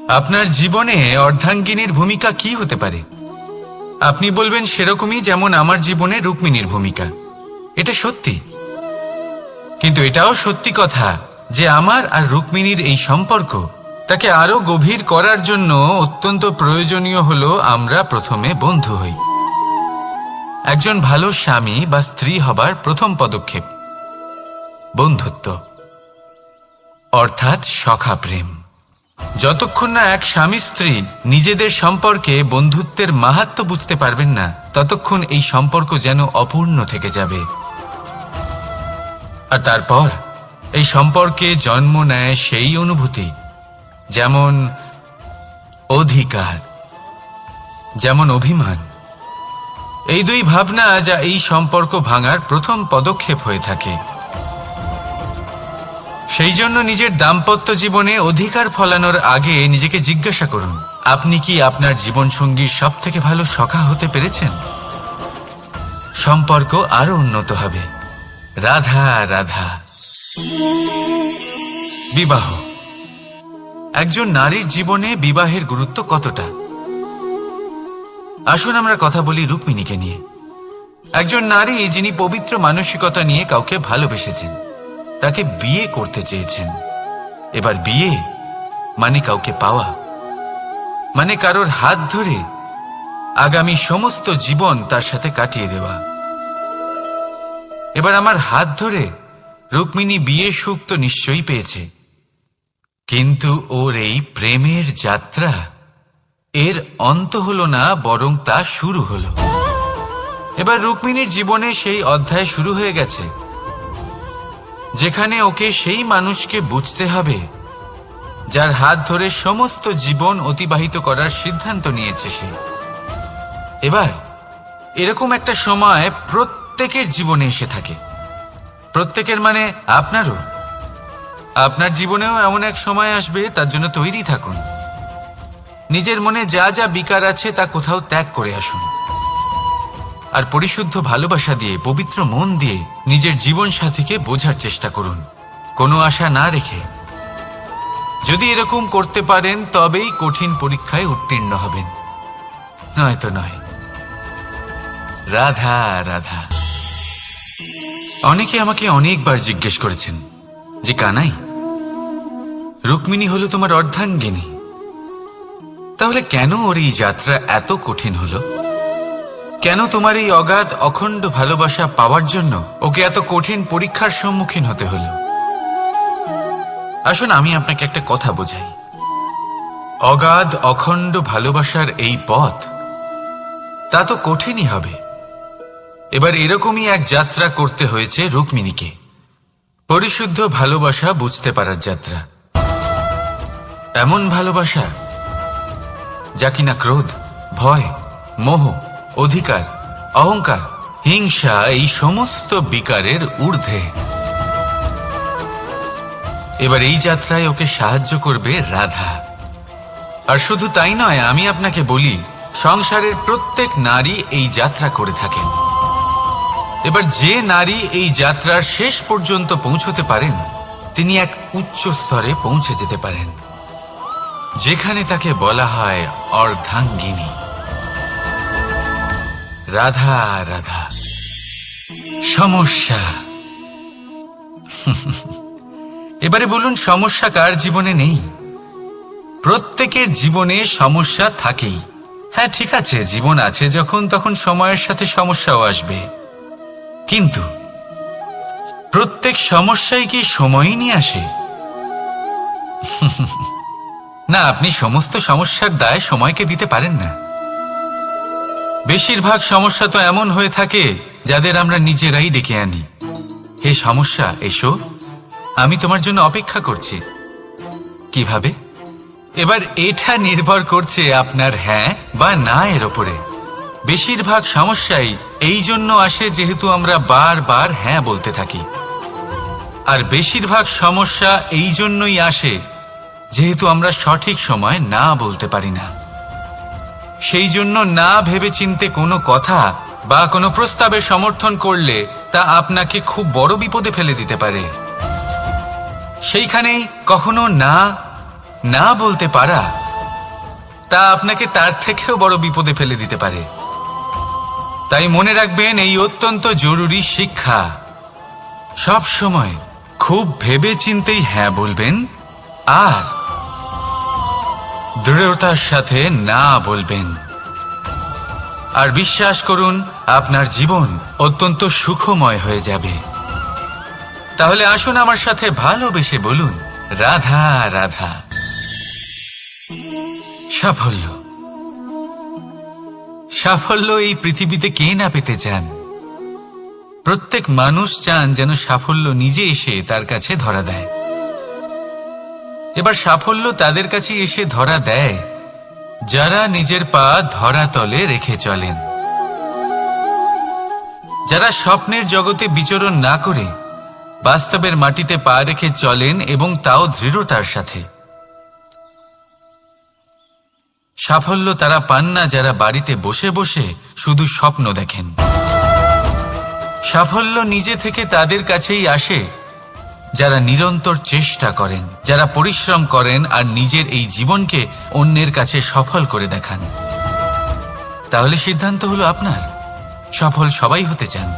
আপনার জীবনে অর্ধাঙ্গিনীর ভূমিকা কি হতে পারে? আপনি বলবেন সেরকমই যেমন আমার জীবনে রুক্মিণীর ভূমিকা। এটা সত্যি, কিন্তু এটাও সত্যি কথা যে আমার আর রুক্মিণীর এই সম্পর্ক তাকে আরো গভীর করার জন্য অত্যন্ত প্রয়োজনীয় হলো আমরা প্রথমে বন্ধু হই। একজন ভালো স্বামী বা স্ত্রী হবার প্রথম পদক্ষেপ বন্ধুত্ব, অর্থাৎ সখা প্রেম। যতক্ষণ না এক স্বামী স্ত্রী নিজেদের সম্পর্কে বন্ধুত্বের মাহাত্ম্য বুঝতে পারবেন না, ততক্ষণ এই সম্পর্ক যেন অপূর্ণ থেকে যাবে। আর তারপর এই সম্পর্কে জন্ম নেয় সেই অনুভূতি, যেমন অধিকার, যেমন অভিমান। এই দুই ভাবনা যা এই সম্পর্ক ভাঙার প্রথম পদক্ষেপ হয়ে থাকে। সেই জন্য নিজের দাম্পত্য জীবনে অধিকার ফলানোর আগে নিজেকে জিজ্ঞাসা করুন, আপনি কি আপনার জীবনসঙ্গীর সবথেকে ভালো সখা হতে পেরেছেন? সম্পর্ক আরো উন্নত হবে। রাধা রাধা। বিবাহ। একজন নারীর জীবনে বিবাহের গুরুত্ব কতটা? আসুন আমরা কথা বলি রুক্মিণীকে নিয়ে। একজন নারী যিনি পবিত্র মানসিকতা নিয়ে কাউকে ভালোবেসেছেন, তাকে বিয়ে করতে চেয়েছেন। এবার বিয়ে মানে কাউকে পাওয়া, মানে কারোর হাত ধরে আগামী সমস্ত জীবন তার সাথে কাটিয়ে দেওয়া। এবার আমার হাত ধরে রুক্মিণী বিয়ে সুখ তো নিশ্চয়ই পেয়েছে, কিন্তু ওর এই প্রেমের যাত্রা এর অন্ত হলো না, বরং তা শুরু হলো। এবার রুক্মিণীর জীবনে সেই অধ্যায় শুরু হয়ে গেছে যেখানে ওকে সেই মানুষকে বুঝতে হবে যার হাত ধরে সমস্ত জীবন অতিবাহিত করার সিদ্ধান্ত নিয়েছে সে। এবার এরকম একটা সময় প্রত্যেকের জীবনে এসে থাকে। প্রত্যেকের মানে আপনারও। আপনার জীবনেও এমন এক সময় আসবে, তার জন্য তৈরি থাকুন। নিজের মনে যা যা বিকার আছে তা কোথাও ত্যাগ করে আসুন, আর পরিশুদ্ধ ভালোবাসা দিয়ে, পবিত্র মন দিয়ে নিজের জীবন সাথীকে বোঝার চেষ্টা করুন, কোনো আশা না রেখে। যদি এরকম করতে পারেন তবেই কঠিন পরীক্ষায় উত্তীর্ণ হবেন, নয়তো নয়। রাধা রাধা। অনেকে আমাকে অনেকবার জিজ্ঞেস করেছেন যে কানাই, রুক্মিণী হলো তোমার অর্ধাঙ্গিনী, তাহলে কেন ওর এই যাত্রা এত কঠিন হলো? কেন তোমার এই অগাধ অখণ্ড ভালোবাসা পাওয়ার জন্য ওকে এত কঠিন পরীক্ষার সম্মুখীন হতে হলো? আসুন আমি আপনাকে একটা কথা বোঝাই। অগাধ অখণ্ড ভালোবাসার এই পথ তা তো কঠিনই হবে। এবার এরকমই এক যাত্রা করতে হয়েছে রুক্মিণীকে, পরিশুদ্ধ ভালোবাসা বুঝতে পারার যাত্রা। এমন ভালোবাসা যা কিনা ক্রোধ, ভয়, মোহ, অধিকার, অহংকার, হিংসা এই সমস্ত বিকারের ঊর্ধ্বে। এবার এই যাত্রায় ওকে সাহায্য করবে রাধা। আর শুধু তাই নয়, আমি আপনাকে বলি, সংসারের প্রত্যেক নারী এই যাত্রা করে থাকেন। এবার যে নারী এই যাত্রার শেষ পর্যন্ত পৌঁছতে পারেন, তিনি এক উচ্চ স্তরে পৌঁছে যেতে পারেন, যেখানে তাকে বলা হয় অর্ধাঙ্গিনী। রাধা রাধা। সমস্যা। এবারে বলুন, সমস্যা কার জীবনে নেই? প্রত্যেকের জীবনে সমস্যা থাকেই। হ্যাঁ ঠিক আছে, জীবন আছে যখন, তখন সময়ের সাথে সমস্যাও আসবে, কিন্তু প্রত্যেক সমস্যাই কি সময়ই নিয়ে আসে? না, আপনি সমস্ত সমস্যার দায় সময়কে দিতে পারেন না। বেশিরভাগ সমস্যা তো এমন হয়ে থাকে যাদের আমরা নিজেরাই ডেকে আনি। হে সমস্যা, এসো, আমি তোমার জন্য অপেক্ষা করছি। কিভাবে? এবার এটা নির্ভর করছে আপনার হ্যাঁ বা না এর ওপরে। বেশিরভাগ সমস্যাই এই জন্য আসে যেহেতু আমরা বারবার হ্যাঁ বলতে থাকি, আর বেশিরভাগ সমস্যা এই জন্যই আসে যেহেতু আমরা সঠিক সময় না বলতে পারি না। সেই জন্য না ভেবেচিন্তে কোনো কথা বা কোনো প্রস্তাবের সমর্থন করলে তা আপনাকে খুব বড় বিপদে ফেলে দিতে পারে। সেইখানেই কখনো না না বলতে পারা তা আপনাকে তার থেকেও বড় বিপদে ফেলে দিতে পারে। তাই মনে রাখবেন, এই অত্যন্ত জরুরি শিক্ষা। সব সময় খুব ভেবে চিন্তেই হ্যাঁ বলবেন আর দৃঢ়তার সাথে না বলবেন। আর বিশ্বাস করুন, আপনার জীবন অত্যন্ত সুখময় হয়ে যাবে। তাহলে আসুন আমার সাথে ভালোবেসে বলুন, রাধা রাধা। সাফল্য, সাফল্য এই পৃথিবীতে কে না পেতে চান? প্রত্যেক মানুষ চান যেন সাফল্য নিজে এসে তার কাছে ধরা দেয়। এবার সাফল্য তাদের কাছে এসে ধরা দেয় যারা নিজের পা ধরাতলে রেখে চলেন, যারা স্বপ্নের জগতে বিচরণ না করে বাস্তবের মাটিতে পা রেখে চলেন এবং তাও দৃঢ়তার সাথে। সাফল্য তারা পান না যারা বাড়িতে বসে বসে শুধু স্বপ্ন দেখেন। সাফল্য নিজে থেকে তাদের কাছেই আসে যারা নিরন্তর চেষ্টা করেন, যারা পরিশ্রম করেন আর নিজের এই জীবনকে অন্যের কাছে সফল করে দেখান। তাহলে সিদ্ধান্ত হলো আপনার। সফল সবাই হতে চান,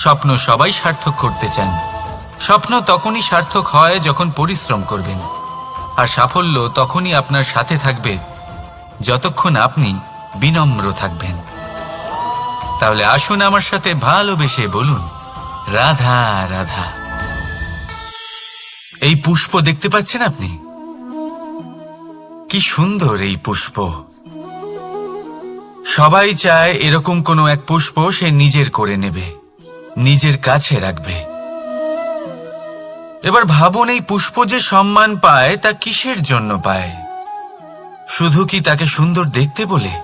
স্বপ্ন সবাই সার্থক করতে চান। স্বপ্ন তখনই সার্থক হয় যখন পরিশ্রম করবেন, আর সাফল্য তখনই আপনার সাথে থাকবে যতক্ষণ আপনি বিনম্র থাকবেন। তাহলে আসুন আমার সাথে ভালোবেসে বলুন, রাধা রাধা। এই পুষ্প দেখতে পাচ্ছেন আপনি? কি সুন্দর এই পুষ্প। সবাই চায় এরকম কোনো এক পুষ্প সে নিজের করে নেবে, নিজের কাছে রাখবে। এবার ভাবুন, এই পুষ্প যে সম্মান পায় তা কিসের জন্য পায়? শুধু কি তাকে সুন্দর দেখতে বলে?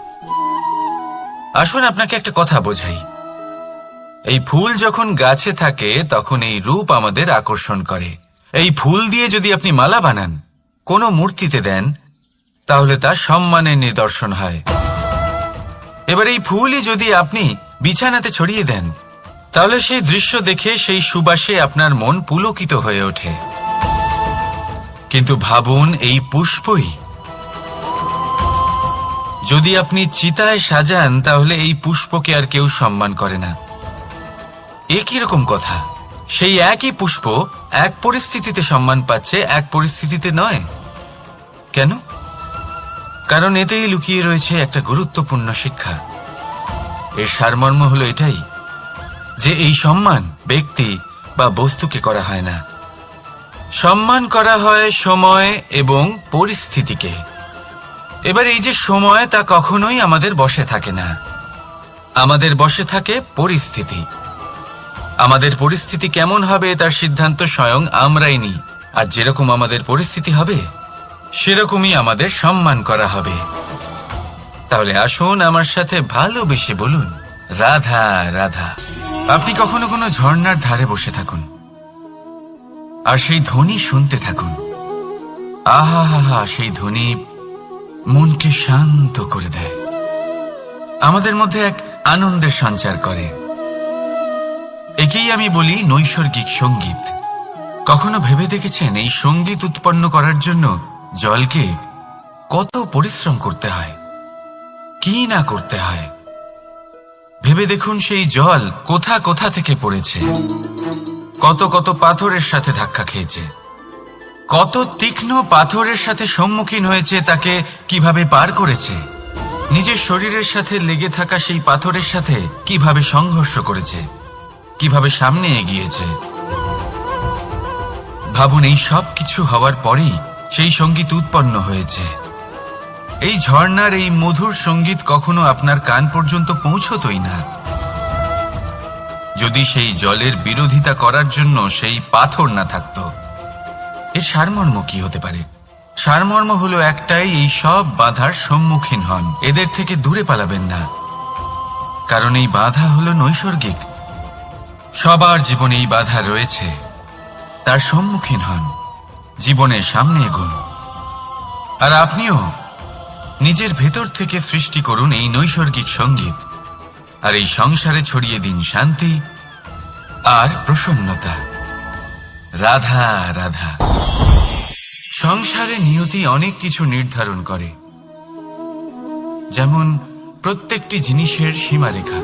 আসুন আপনাকে একটা কথা বোঝাই। এই ফুল যখন গাছে থাকে তখন এই রূপ আমাদের আকর্ষণ করে। এই ফুল দিয়ে যদি আপনি মালা বানান, কোনো মূর্তিতে দেন, তাহলে তা সম্মানের নিদর্শন হয়। এবার এই ফুলই যদি আপনি বিছানাতে ছড়িয়ে দেন, তাহলে সেই দৃশ্য দেখে সেই সুবাসে আপনার মন পুলকিত হয়ে ওঠে। কিন্তু ভাবুন, এই পুষ্পই যদি আপনি চিতায় সাজান, তাহলে এই পুষ্পকে আর কেউ সম্মান করে না। একই রকম কথা, সেই একই পুষ্প এক পরিস্থিতিতে সম্মান পাচ্ছে, এক পরিস্থিতিতে নয়। কেন? কারণ এতেই লুকিয়ে রয়েছে একটা গুরুত্বপূর্ণ শিক্ষা। এর সারমর্ম হলো এটাই যে এই সম্মান ব্যক্তি বা বস্তুকে করা হয় না, সম্মান করা হয় সময় এবং পরিস্থিতিকে। এবার এই যে সময়, তা কখনোই আমাদের বশে থাকে না। আমাদের বশে থাকে পরিস্থিতি। আমাদের পরিস্থিতি কেমন হবে তার সিদ্ধান্ত স্বয়ং আমরাই নিই। আর যেরকম আমাদের পরিস্থিতি হবে সেরকমই আমাদের সম্মান করা হবে। তাহলে আসুন আমার সাথে ভালোবেসে বলুন, রাধা রাধা। আপনি কখনো কোনো ঝর্ণার ধারে বসে থাকুন আর সেই ধ্বনি শুনতে থাকুন। আহা হা হা, সেই ধ্বনি মনকে শান্ত করে দেয়, আমাদের মধ্যে এক আনন্দের সঞ্চার করে। একেই আমি বলি নৈসর্গিক সঙ্গীত। কখনো ভেবে দেখেছেন এই সঙ্গীত উৎপন্ন করার জন্য জলকে কত পরিশ্রম করতে হয়, কি না করতে হয়? ভেবে দেখুন, সেই জল কোথা কোথা থেকে পড়েছে, কত কত পাথরের সাথে ধাক্কা খেয়েছে, কত তীক্ষ্ণ পাথরের সাথে সম্মুখীন হয়েছে, তাকে কিভাবে পার করেছে, নিজের শরীরের সাথে লেগে থাকা সেই পাথরের সাথে কিভাবে সংঘর্ষ করেছে, কিভাবে সামনে এগিয়েছে। ভাবুন, এই সব কিছু হওয়ার পরেই সেই সঙ্গীত উৎপন্ন হয়েছে। এই ঝর্ণার এই মধুর সঙ্গীত কখনো আপনার কান পর্যন্ত পৌঁছতই না যদি সেই জলের বিরোধিতা করার জন্য সেই পাথর না থাকত। এর সারমর্ম কি হতে পারে? সারমর্ম হলো একটাই, এই সব বাধার সম্মুখীন হন, এদের থেকে দূরে পালাবেন না। কারণ এই বাধা হলো নৈসর্গিক, সবার জীবনে এই বাধা রয়েছে। তার সম্মুখীন হন, জীবনের সামনে এগোন। আর আপনিও নিজের ভেতর থেকে সৃষ্টি করুন এই নৈসর্গিক সঙ্গীত, আর এই সংসারে ছড়িয়ে দিন শান্তি আর প্রসন্নতা। রাধা রাধা। সংসারে নিয়তি অনেক কিছু নির্ধারণ করে, যেমন প্রত্যেকটি জিনিসের সীমারেখা।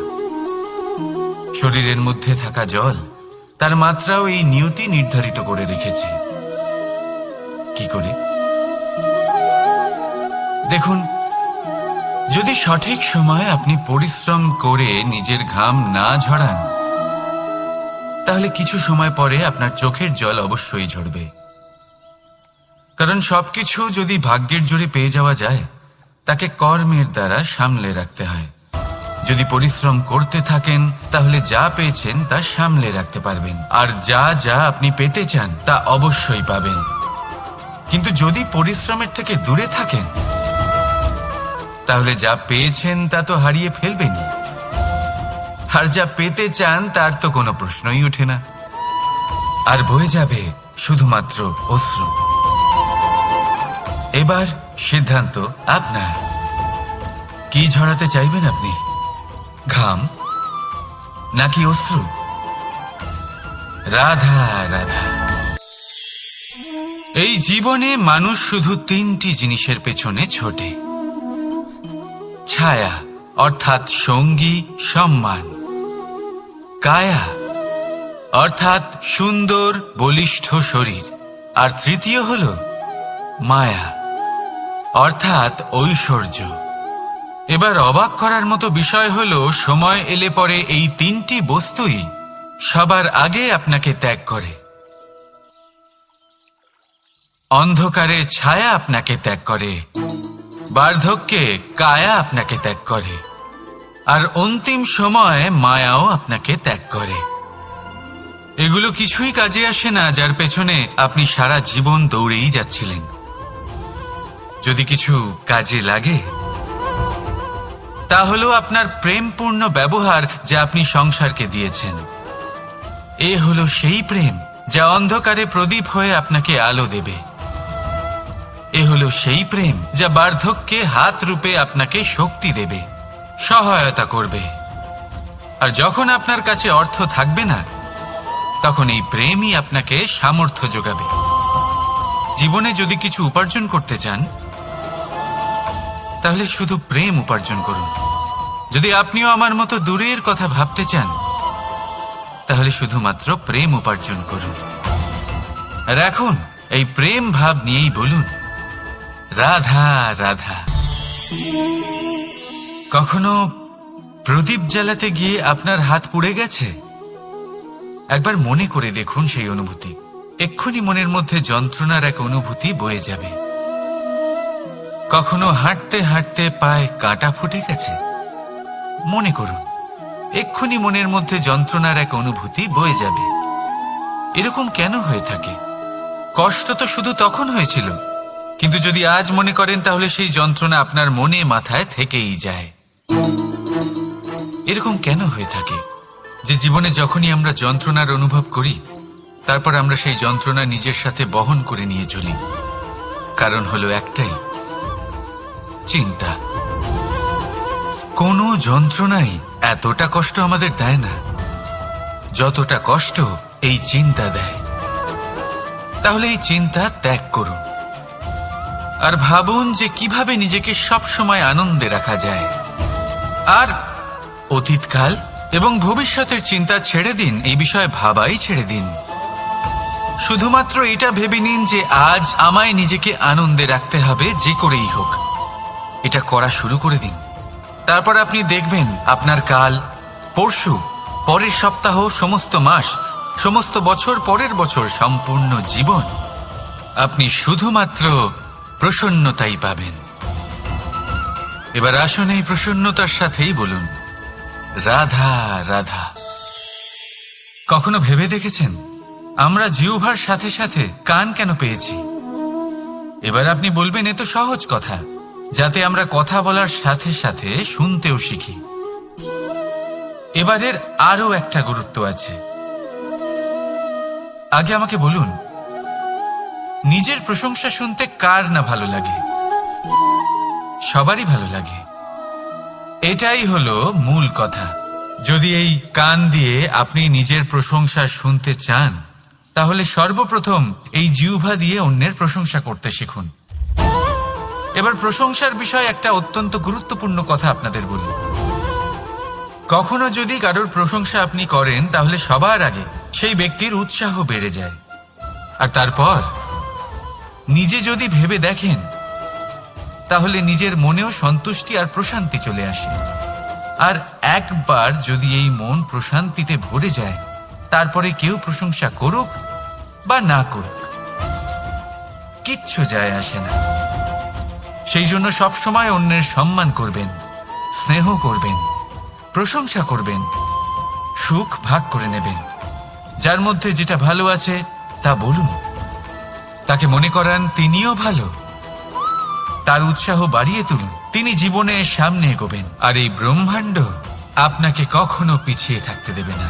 শরীরের মধ্যে থাকা জল, তার মাত্রাও এই নিয়তি নির্ধারিত করে রেখেছে। কি করে? দেখুন, যদি সঠিক সময়ে আপনি পরিশ্রম করে নিজের ঘাম না ঝরান, তাহলে কিছু সময় পরে আপনার চোখের জল অবশ্যই ঝরবে। কারণ সবকিছু যদি ভাগ্যের জোরে পেয়ে যাওয়া যায়, তাকে কর্মের দ্বারা সামলে রাখতে হয়। যদি পরিশ্রম করতে থাকেন, তাহলে যা পেয়েছেন তা সামলে রাখতে পারবেন, আর যা যা আপনি পেতে চান তা অবশ্যই পাবেন। কিন্তু যদি পরিশ্রমের থেকে দূরে থাকেন, তাহলে যা পেয়েছেন তা তো হারিয়ে ফেলবেনই, আর যা পেতে চান তার তো কোনো প্রশ্নই ওঠে না, আর বয়ে যাবে শুধুমাত্র অশ্রু। এবার সিদ্ধান্ত আপনার। কি ঝরাতে চাইবেন আপনি? ঘাম নাকি অশ্রু? রাধা রাধা। এই জীবনে মানুষ শুধু তিনটি জিনিসের পেছনে ছোটে: ছায়া অর্থাৎ সঙ্গী সম্মান, কায়া অর্থাৎ সুন্দর বলিষ্ঠ শরীর, আর তৃতীয় হল মায়া অর্থাৎ ঐশ্বর্য। এবার অবাক করার মতো বিষয় হল, সময় এলে পরে এই তিনটি বস্তুই সবার আগে আপনাকে ত্যাগ করে। অন্ধকারে ছায়া আপনাকে ত্যাগ করে, বার্ধক্যে কায়া আপনাকে ত্যাগ করে, আর অন্তিম সময়ে মায়াও আপনাকে ত্যাগ করে। এগুলো কিছুই কাজে আসে না যার পেছনে আপনি সারা জীবন দৌড়েই যাচ্ছিলেন। যদি কিছু কাজে লাগে, তা হলো আপনার প্রেমপূর্ণ ব্যবহার যা আপনি সংসারকে দিয়েছেন। এ হলো সেই প্রেম যা অন্ধকারে প্রদীপ হয়ে আপনাকে আলো দেবে। এ হলো সেই প্রেম যা বার্ধক্যে হাত রূপে আপনাকে শক্তি দেবে, সহায়তা করবে। আর যখন আপনার কাছে অর্থ থাকবে না, তখন এই প্রেমই আপনাকে সামর্থ্য যোগাবে। জীবনে যদি কিছু উপার্জন করতে চান, তাহলে শুধু প্রেম উপার্জন করুন। যদি আপনিও আমার মতো দূরের কথা ভাবতে চান, তাহলে শুধুমাত্র প্রেম উপার্জন করুন। আর এখন এই প্রেম ভাব নিয়েই বলুন, রাধা রাধা। কখনো প্রদীপ জ্বালাতে গিয়ে আপনার হাত পুড়ে গেছে? একবার মনে করে দেখুন সেই অনুভূতি। এক্ষুনি মনের মধ্যে যন্ত্রণার এক অনুভূতি বয়ে যাবে। কখনো হাঁটতে হাঁটতে পায়ে কাঁটা ফুটে গেছে? মনে করুন, এক্ষুনি মনের মধ্যে যন্ত্রণার এক অনুভূতি বয়ে যাবে। এরকম কেন হয়ে থাকে? কষ্ট তো শুধু তখন হয়েছিল, কিন্তু যদি আজ মনে করেন, তাহলে সেই যন্ত্রণা আপনার মনে মাথায় থেকেই যায়। এরকম কেন হয়ে থাকে যে জীবনে যখনই আমরা যন্ত্রণার অনুভব করি, তারপর আমরা সেই যন্ত্রণা নিজের সাথে বহন করে নিয়ে চলি? কারণ হলো একটাই, চিন্তা। কোনো যন্ত্রণাই এতটা কষ্ট আমাদের দেয় না যতটা কষ্ট এই চিন্তা দেয়। তাহলে এই চিন্তা ত্যাগ করুন, আর ভাবুন যে কিভাবে নিজেকে সব সময় আনন্দে রাখা যায়। আর অতীতকাল এবং ভবিষ্যতের চিন্তা ছেড়ে দিন, এই বিষয়ে ভাবাই ছেড়ে দিন। শুধুমাত্র এটা ভেবে নিন যে আজ আমায় নিজেকে আনন্দে রাখতে হবে, যে করেই হোক। এটা করা শুরু করে দিন। তারপর আপনি দেখবেন আপনার কাল, পরশু, পরের সপ্তাহ, সমস্ত মাস, সমস্ত বছর, পরের বছর, সম্পূর্ণ জীবন আপনি শুধুমাত্র প্রসন্নতাই পাবেন। এবার আসুন এই প্রসন্নতার সাথেই বলুন, রাধা রাধা। কখনো ভেবে দেখেছেন আমরা জিহ্বার সাথে সাথে কান কেন পেয়েছি? এবার আপনি বলবেন, এ তো সহজ কথা, যাতে আমরা কথা বলার সাথে সাথে শুনতেও শিখি। এবারের আরো একটা গুরুত্ব আছে। আগে আমাকে বলুন, নিজের প্রশংসা শুনতে কার না ভালো লাগে? সবারই ভালো লাগে। এটাই হলো মূল কথা। যদি এই কান দিয়ে আপনি নিজের প্রশংসা শুনতে চান, তাহলে সর্বপ্রথম এই জিহ্বা দিয়ে অন্যের প্রশংসা করতে শিখুন। এবার প্রশংসার বিষয়ে একটা অত্যন্ত গুরুত্বপূর্ণ কথা আপনাদের বলি। কখনো যদি কারোর প্রশংসা আপনি করেন তাহলে সবার আগে সেই ব্যক্তির উৎসাহ বেড়ে যায়, আর তারপর নিজে যদি ভেবে দেখেন তাহলে নিজের মনেও সন্তুষ্টি আর প্রশান্তি চলে আসে। আর একবার যদি এই মন প্রশান্তিতে ভরে যায়, তারপরে কেউ প্রশংসা করুক বা না করুক কিচ্ছু যায় আসে না। সেই জন্য সবসময় অন্যের সম্মান করবেন, স্নেহ করবেন, প্রশংসা করবেন, সুখ ভাগ করে নেবেন। যার মধ্যে যেটা ভালো আছে তা বলুন, তাকে মনে করান তিনিও ভালো, তার উৎসাহ বাড়িয়ে তুলুন। তিনি জীবনে সামনে এগোবেন, আর এই ব্রহ্মাণ্ড আপনাকে কখনো পিছিয়ে থাকতে দেবে না।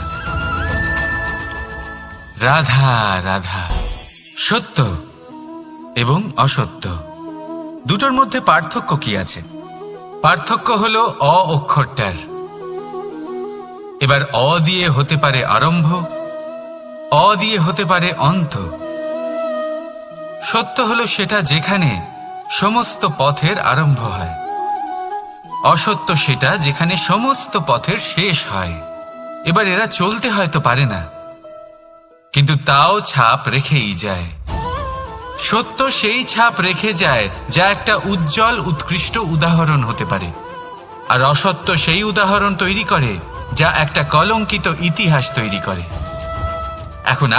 রাধা রাধা। সত্য এবং অসত্য দুটোর মধ্যে পার্থক্য কি আছে? পার্থক্য হলো অ অক্ষরটার। এবার অ দিয়ে হতে পারে আরম্ভ, অ দিয়ে হতে পারে অন্ত। সত্য হলো সেটা যেখানে সমস্ত পথের আরম্ভ হয়, অসত্য সেটা যেখানে সমস্ত পথের শেষ হয়। এবার এরা চলতে হয়তো পারে না, কিন্তু তাও ছাপ রেখেই যায়। সত্য সেই ছাপ রেখে যায় যা একটা উজ্জ্বল উৎকৃষ্ট উদাহরণ হতে পারে, আর অসত্য সেই উদাহরণ তৈরি করে যা একটা কলঙ্কিত ইতিহাস তৈরি করে। এখন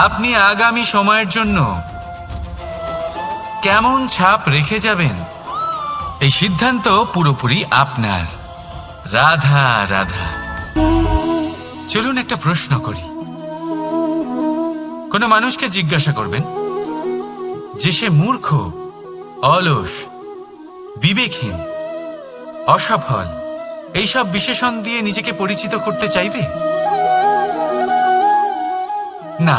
আপনি আগামী সময়ের জন্য কেমন ছাপ রেখে যাবেন, এই সিদ্ধান্ত পুরোপুরি আপনার। রাধা রাধা। চলুন একটা প্রশ্ন করি। কোন মানুষকে জিজ্ঞাসা করবেন যে সে মূর্খ, অলস, বিবেকহীন, অসফল এইসব বিশেষণ দিয়ে নিজেকে পরিচিত করতে চাইবে? না।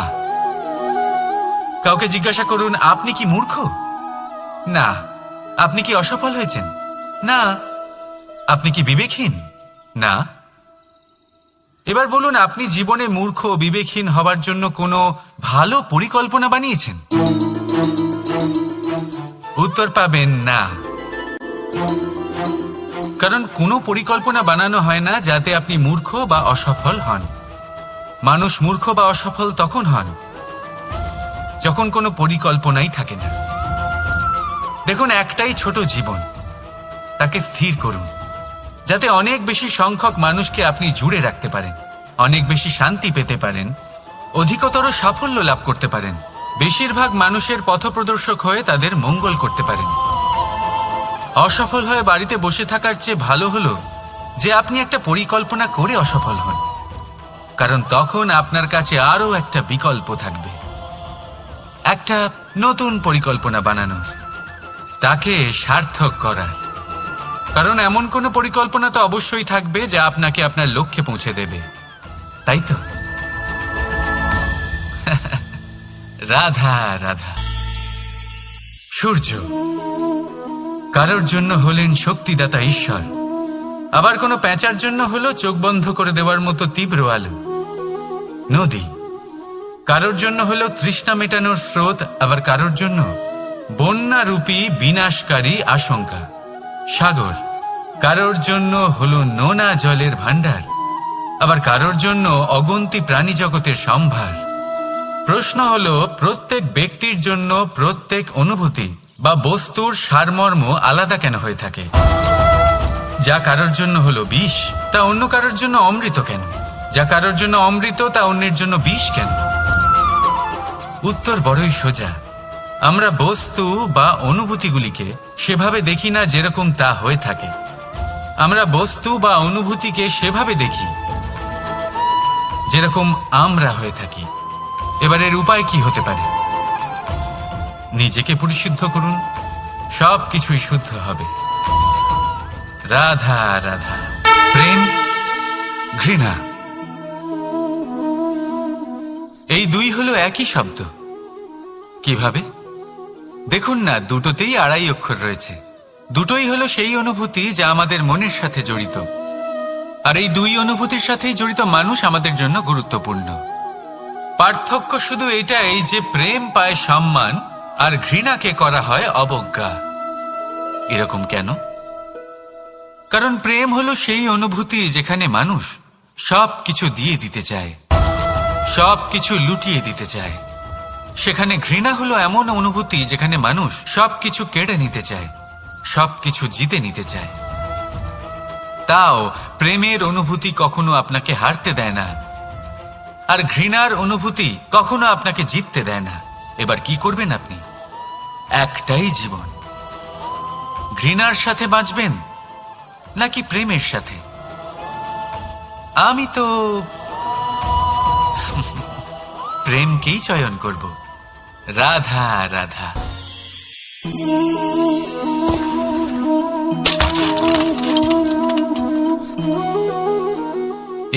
কাউকে জিজ্ঞাসা করুন আপনি কি মূর্খ? না। আপনি কি অসফল হয়েছেন? না। আপনি কি বিবেকহীন? না। এবার বলুন আপনি জীবনে মূর্খ ও বিবেকহীন হবার জন্য কোনো ভালো পরিকল্পনা বানিয়েছেন? উত্তর পাবেন না। কারণ কোনো পরিকল্পনা বানানো হয় না যাতে আপনি মূর্খ বা অসফল হন। মানুষ মূর্খ বা অসফল তখন হন যখন কোনো পরিকল্পনাই থাকে না। দেখুন, একটাই ছোট জীবন, তাকে স্থির করুন যাতে অনেক বেশি সংখ্যক মানুষকে আপনি জুড়ে রাখতে পারেন, অনেক বেশি শান্তি পেতে পারেন, অধিকতর সাফল্য লাভ করতে পারেন, বেশিরভাগ মানুষের পথপ্রদর্শক হয়ে তাদের মঙ্গল করতে পারেন। অসফল হয়ে বাড়িতে বসে থাকার চেয়ে ভালো হলো যে আপনি একটা পরিকল্পনা করে অসফল হন, কারণ তখন আপনার কাছে আরো একটা বিকল্প থাকবে, একটা নতুন পরিকল্পনা বানানোর, তাকে সার্থক করার। কারণ এমন কোনো পরিকল্পনা তো অবশ্যই থাকবে যা আপনাকে আপনার লক্ষ্যে পৌঁছে দেবে, তাই তো? রাধা রাধা। সূর্য কারোর জন্য হলেন শক্তিদাতা ঈশ্বর, আবার কোনো প্যাঁচার জন্য হলো চোখ বন্ধ করে দেওয়ার মতো তীব্র আলো। নদী কারোর জন্য হলো তৃষ্ণা মেটানোর স্রোত, আবার কারোর জন্য বন্যারূপী বিনাশকারী আশঙ্কা। সাগর কারোর জন্য হলো নোনা জলের ভাণ্ডার, আবার কারোর জন্য অগন্তি প্রাণী জগতের সম্ভার। প্রশ্ন হলো প্রত্যেক ব্যক্তির জন্য প্রত্যেক অনুভূতি বা বস্তুর সারমর্ম আলাদা কেন হয়ে থাকে? যা কারোর জন্য হলো বিষ তা অন্য কারোর জন্য অমৃত কেন? যা কারোর জন্য অমৃত তা অন্যের জন্য বিষ কেন? উত্তর বড়ই সোজা। আমরা বস্তু বা অনুভূতিগুলিকে সেভাবে দেখি না যেরকম তা হয়ে থাকে। আমরা বস্তু বা অনুভূতিকে সেভাবে দেখি যেরকম আমরা হয়ে থাকি। এবার এর উপায় কি হতে পারে? নিজেকে পরিশুদ্ধ করুন, সব কিছুই শুদ্ধ হবে। রাধা রাধা। প্রেম, ঘৃণা, এই দুই হলো একই শব্দ। কিভাবে? দেখুন না, দুটোতেই আড়াই অক্ষর রয়েছে। দুটোই হলো সেই অনুভূতি যা আমাদের মনের সাথে জড়িত, আর এই দুই অনুভূতির সাথেই জড়িত মানুষ আমাদের জন্য গুরুত্বপূর্ণ। পার্থক্য শুধু এটাই যে প্রেম পায় সম্মান আর ঘৃণাকে করা হয় অবজ্ঞা। এরকম কেন? কারণ প্রেম হলো সেই অনুভূতি যেখানে মানুষ সবকিছু দিয়ে দিতে চায়, সবকিছু লুটিয়ে দিতে চায়। সেখানে ঘৃণা হলো এমন অনুভূতি যেখানে মানুষ সবকিছু কেড়ে নিতে চায়, সবকিছু জিতে নিতে চায়। তাও প্রেমের অনুভূতি কখনো আপনাকে হারতে দেয় না, আর ঘৃণার অনুভূতি কখনো আপনাকে জিততে দেয় না। এবার কি করবেন আপনি? একটাই জীবন, ঘৃণার সাথে বাঁচবেন নাকি প্রেমের সাথে? আমি তো প্রেমকেই চয়ন করব। রাধা রাধা।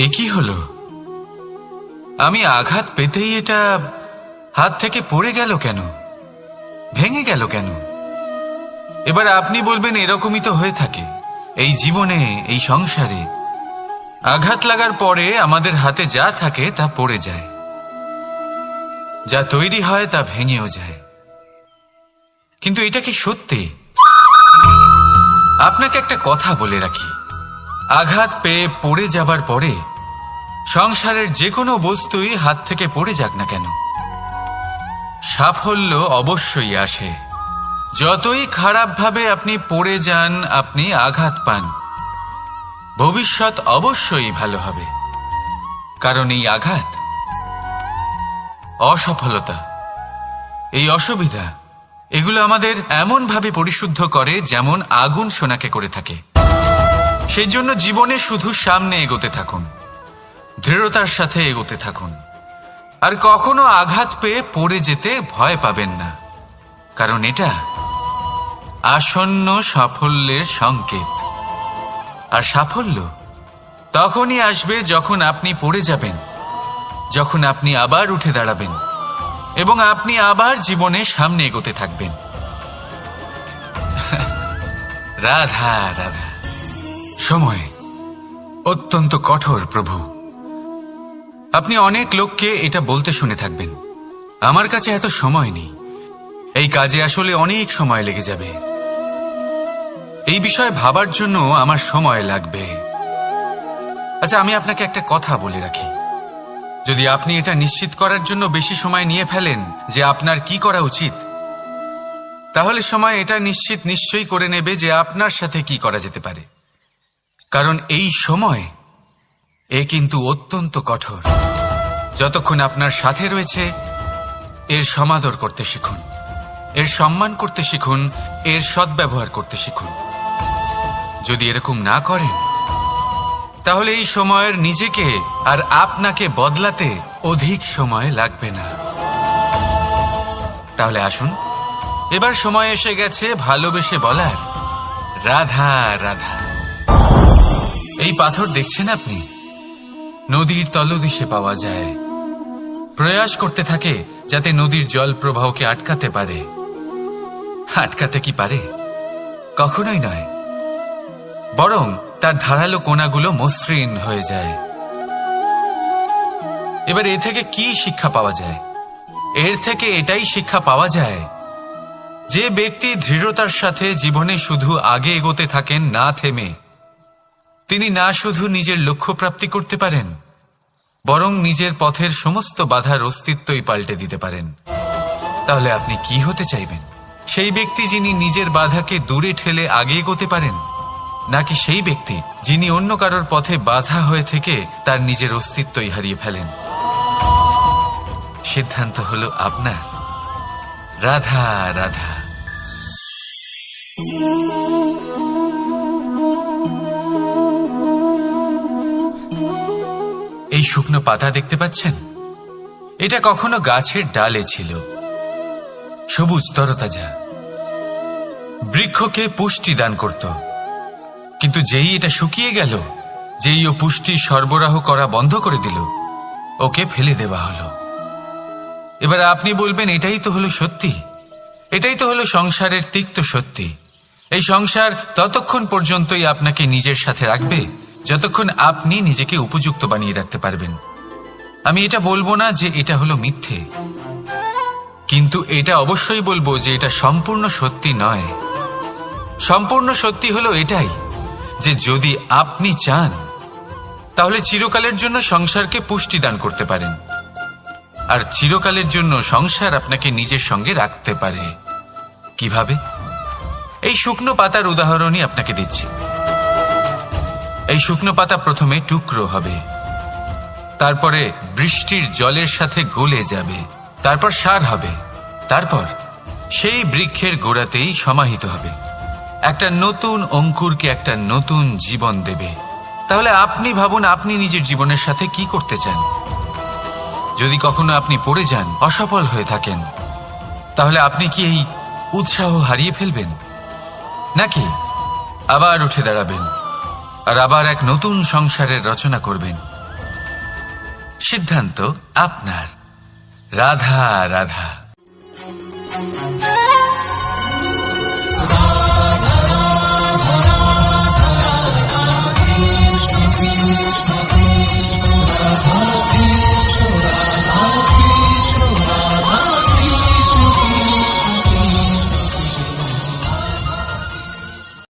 এ কি হলো? আমি আঘাত পেতেই এটা হাত থেকে পড়ে গেল কেন, ভেঙে গেল কেন? এবার আপনি বলবেন এরকমই তো হয়ে থাকে এই জীবনে, এই সংসারে। আঘাত লাগার পরে আমাদের হাতে যা থাকে তা পড়ে যায়, যা তৈরি হয় তা ভেঙেও যায়। কিন্তু এটা কি সত্যি? আপনাকে একটা কথা বলে রাখি, আঘাত পেয়ে পড়ে যাবার পরে সংসারের যে কোনো বস্তুই হাত থেকে পড়ে যাক না কেন, সাফল্য অবশ্যই আসে। যতই খারাপভাবে আপনি পড়ে যান, আপনি আঘাত পান, ভবিষ্যৎ অবশ্যই ভালো হবে। কারণ এই আঘাত, অসফলতা, এই অসুবিধা, এগুলো আমাদের এমন ভাবে পরিশুদ্ধ করে যেমন আগুন সোনাকে করে থাকে। সেই জন্য জীবনে শুধু সামনে এগোতে থাকুন, দৃঢ়তার সাথে এগোতে থাকুন, আর কখনো আঘাত পেয়ে পড়ে যেতে ভয় পাবেন না। কারণ এটা আসন্ন সাফল্যের সংকেত। আর সাফল্য তখনই আসবে যখন আপনি পড়ে যাবেন, যখন আপনি আবার উঠে দাঁড়াবেন এবং আপনি আবার জীবনে সামনে এগোতে থাকবেন। রাধা রাধা। সময় অত্যন্ত কঠোর প্রভু। আপনি অনেক লোককে এটা বলতে শুনে থাকবেন, আমার কাছে এত সময় নেই, এই কাজে আসলে অনেক সময় লেগে যাবে, এই বিষয়ে ভাবার জন্য আমার সময় লাগবে। আচ্ছা, আমি আপনাকে একটা কথা বলে রাখি, যদি আপনি এটা নিশ্চিত করার জন্য বেশি সময় নিয়ে ফেলেন যে আপনার কি করা উচিত, তাহলে সময় এটা নিশ্চয়ই করে নেবে যে আপনার সাথে কি করা যেতে পারে। কারণ এই সময় এ কিন্তু অত্যন্ত কঠোর। যতক্ষণ আপনার সাথে রয়েছে এর সমাদর করতে শিখুন, এর সম্মান করতে শিখুন, এর সদ্ব্যবহার করতে শিখুন। যদি এরকম না করেন তাহলে এই সময়ের নিজেকে আর আপনাকে বদলাতে অধিক সময় লাগবে না। তাহলে আসুন, এবার সময় এসে গেছে ভালোবেসে বলার রাধা রাধা। এই পাথর দেখছেন আপনি, নদীর তলদেশে পাওয়া যায়। প্রয়াস করতে থাকে যাতে নদীর জল প্রবাহকে আটকাতে পারে। আটকাতে কি পারে? কখনোই নয়, বরং তার ধারালো কোণাগুলো মসৃণ হয়ে যায়। এবার এ থেকে কি শিক্ষা পাওয়া যায়? এর থেকে এটাই শিক্ষা পাওয়া যায় যে ব্যক্তি দৃঢ়তার সাথে জীবনে শুধু আগে এগোতে থাকেন না থেমে, তিনি না শুধু নিজের লক্ষ্য প্রাপ্তি করতে পারেন, বরং নিজের পথের সমস্ত বাধার অস্তিত্বই পাল্টে দিতে পারেন। তাহলে আপনি কি হতে চাইবেন? সেই ব্যক্তি যিনি নিজের বাধাকে দূরে ঠেলে আগে এগোতে পারেন, নাকি সেই ব্যক্তি যিনি অন্য কারোর পথে বাধা হয়ে থেকে তার নিজের অস্তিত্বই হারিয়ে ফেলেন? সিদ্ধান্ত হলো আপনার। রাধা রাধা। এই শুকনো পাতা দেখতে পাচ্ছেন? এটা কখনো গাছের ডালে ছিল, সবুজ তরতাজা, বৃক্ষকে পুষ্টি দান করত। কিন্তু যেই এটা শুকিয়ে গেল, যেই ও পুষ্টি সরবরাহ করা বন্ধ করে দিল, ওকে ফেলে দেওয়া হলো। এবার আপনি বলবেন এটাই তো হলো সত্যি, এটাই তো হলো সংসারের তিক্ত সত্যি। এই সংসার ততক্ষণ পর্যন্তই আপনাকে নিজের সাথে রাখবে যতক্ষণ আপনি নিজেকে উপযুক্ত বানিয়ে রাখতে পারবেন। আমি এটা বলবো না যে এটা হলো মিথ্যে, কিন্তু এটা অবশ্যই বলবো যে এটা সম্পূর্ণ সত্যি নয়। সম্পূর্ণ সত্যি হলো এটাই যে যদি আপনি চান তাহলে চিরকালের জন্য সংসারকে পুষ্টি দান করতে পারেন, আর চিরকালের জন্য সংসার আপনাকে নিজের সঙ্গে রাখতে পারে। কিভাবে? এই শুকনো পাতার উদাহরণই আপনাকে দিচ্ছি। এই শুকনো পাতা প্রথমে টুকরো হবে, তারপরে বৃষ্টির জলের সাথে গলে যাবে, তারপর সার হবে, তারপর সেই বৃক্ষের গোড়াতেই সমাহিত হবে, একটা নতুন অঙ্কুরকে একটা নতুন জীবন দেবে। তাহলে আপনি ভাবুন আপনি নিজের জীবনের সাথে কি করতে চান। যদি কখনো আপনি পড়ে যান, অসফল হয়ে থাকেন, তাহলে আপনি কি এই উৎসাহ হারিয়ে ফেলবেন, নাকি আবার উঠে দাঁড়াবেন আর আবার এক নতুন সংসারের রচনা করবেন? সিদ্ধান্ত আপনার। রাধা রাধা।